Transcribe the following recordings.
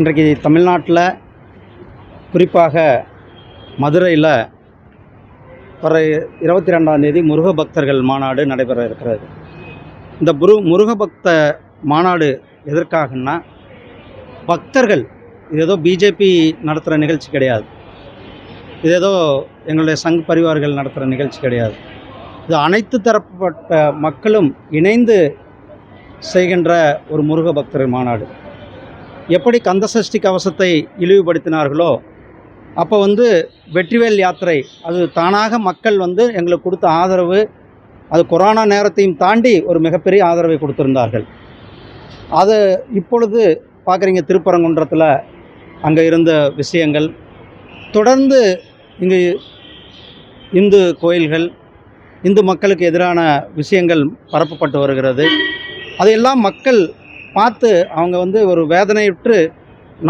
இன்றைக்கு தமிழ்நாட்டில் குறிப்பாக மதுரையில் வர 22ஆம் தேதி முருக பக்தர்கள் மாநாடு நடைபெற இருக்கிறது. இந்த முருக பக்த மாநாடு எதற்காகன்னா, பக்தர்கள் இது ஏதோ பிஜேபி நடத்துகிற நிகழ்ச்சி கிடையாது, இது ஏதோ எங்களுடைய சங் பரிவார்கள் நடத்துகிற நிகழ்ச்சி கிடையாது. இது அனைத்து தரப்பட்ட மக்களும் இணைந்து செய்கின்ற ஒரு முருக பக்தர் மாநாடு. எப்படி கந்தசஷ்டி கவசத்தை இழிவுபடுத்தினார்களோ, அப்போ வெற்றிவேல் யாத்திரை அது தானாக மக்கள் எங்களுக்கு கொடுத்த ஆதரவு, அது கொரோனா நேரத்தையும் தாண்டி ஒரு மிகப்பெரிய ஆதரவை கொடுத்திருந்தார்கள். அது இப்பொழுது பார்க்குறீங்க, திருப்பரங்குன்றத்தில் அங்கே இருந்த விஷயங்கள் தொடர்ந்து இங்கு இந்து கோயில்கள், இந்து மக்களுக்கு எதிரான விஷயங்கள் பரப்பப்பட்டு வருகிறது. அதையெல்லாம் மக்கள் பார்த்து அவங்க ஒரு வேதனையுற்று,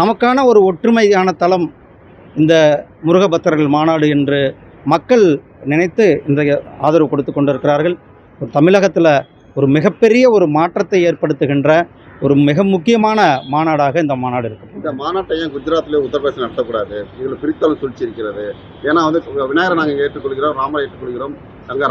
நமக்கான ஒரு ஒற்றுமையான தளம் இந்த முருகபக்தர்கள் மாநாடு என்று மக்கள் நினைத்து இன்றைய ஆதரவு கொடுத்து கொண்டிருக்கிறார்கள். தமிழகத்தில் ஒரு மிகப்பெரிய ஒரு மாற்றத்தை ஏற்படுத்துகின்ற ஒரு மிக முக்கியமான மாநாடாக இந்த மாநாடு இருக்குது. இந்த மாநாட்டை ஏன் குஜராத்லேயே உத்தரப்பிரதேசம் நடத்தக்கூடாது? இதில் பிரித்தல் சூழ்ச்சி இருக்கிறது. ஏன்னா விநாயகரை நாங்கள் ஏற்றுக்கொள்கிறோம், ராமரை ஏற்றுக்கொள்கிறோம், அங்கே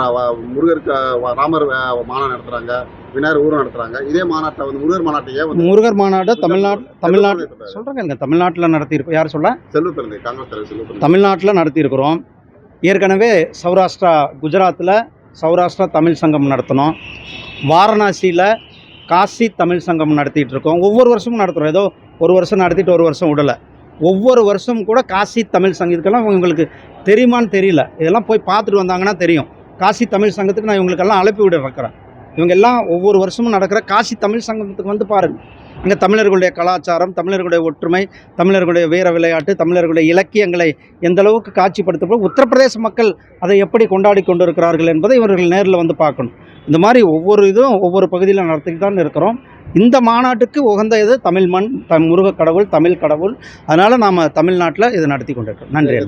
முருகருக்கு ராமர் மாநாடு நடத்துகிறாங்க, விநாயகர் ஊரம் நடத்துகிறாங்க. இதே மாநாட்டில் முருகர் மாநாட்டையே முருகர் மாநாடு தமிழ்நாடு சொல்கிறாங்க, தமிழ்நாட்டில் நடத்தியிருக்கோம். யார் சொல்ல? செல்வப்பிறந்தை, காங்கிரஸ் தலைவர் செல்வப்பிறந்தை தமிழ்நாட்டில் நடத்தியிருக்கிறோம். ஏற்கனவே சௌராஷ்டிரா, குஜராத்தில் சௌராஷ்டிரா தமிழ் சங்கம் நடத்தினோம். வாரணாசியில் காசி தமிழ் சங்கம் நடத்திட்டு இருக்கோம். ஒவ்வொரு வருஷமும் நடத்துகிறோம். ஏதோ ஒரு வருஷம் நடத்திட்டு ஒரு வருஷம் விடலை. ஒவ்வொரு வருஷம் கூட காசி தமிழ் சங்கத்துக்கெல்லாம் உங்களுக்கு தெரியுமான்னு தெரியல, இதெல்லாம் போய் பார்த்துட்டு வந்தாங்கன்னா தெரியும். காசி தமிழ் சங்கத்துக்கு நான் இவங்களுக்கெல்லாம் அழைப்பு விட இருக்கிறேன். இவங்க எல்லாம் ஒவ்வொரு வருஷமும் நடக்கிற காசி தமிழ் சங்கத்துக்கு பாருங்கள். இங்கே தமிழர்களுடைய கலாச்சாரம், தமிழர்களுடைய ஒற்றுமை, தமிழர்களுடைய வீர விளையாட்டு, தமிழர்களுடைய இலக்கியங்களை எந்த அளவுக்கு காட்சிப்படுத்தப்போ உத்தரப்பிரதேச மக்கள் அதை எப்படி கொண்டாடி கொண்டு இருக்கிறார்கள் என்பதை இவர்கள் நேரில் பார்க்கணும். இந்த மாதிரி ஒவ்வொரு இதுவும் ஒவ்வொரு பகுதியில் நடத்திட்டு தான் இருக்கிறோம். இந்த மாநாட்டுக்கு உகந்த இது தமிழ் மண், முருக கடவுள், தமிழ் கடவுள். அதனால் நாம் தமிழ்நாட்டில் இதை நடத்தி கொண்டிருக்கோம். நன்றி.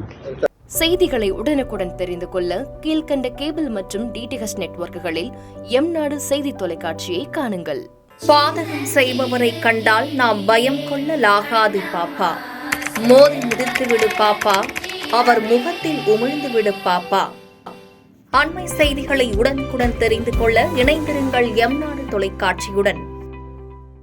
செய்திகளை உடனுக்குடன் தெரிந்து கொள்ள கீழ்கண்ட கேபிள் மற்றும் டிடிஹெச் நெட்வொர்க்குகளில் எம்நாடு செய்தி தொலைக்காட்சியை காணுங்கள். பாதகம் செய்பவரை கண்டால் நாம் பயம் கொள்ளலாகாது பாப்பா. மோதி மிதித்து விடு பாப்பா, அவர் முகத்தில் உமிழ்ந்து விடு பாப்பா. அண்மை செய்திகளை உடனுக்குடன் தெரிந்து கொள்ள இணைந்திருங்கள் எம்நாடு தொலைக்காட்சியுடன்.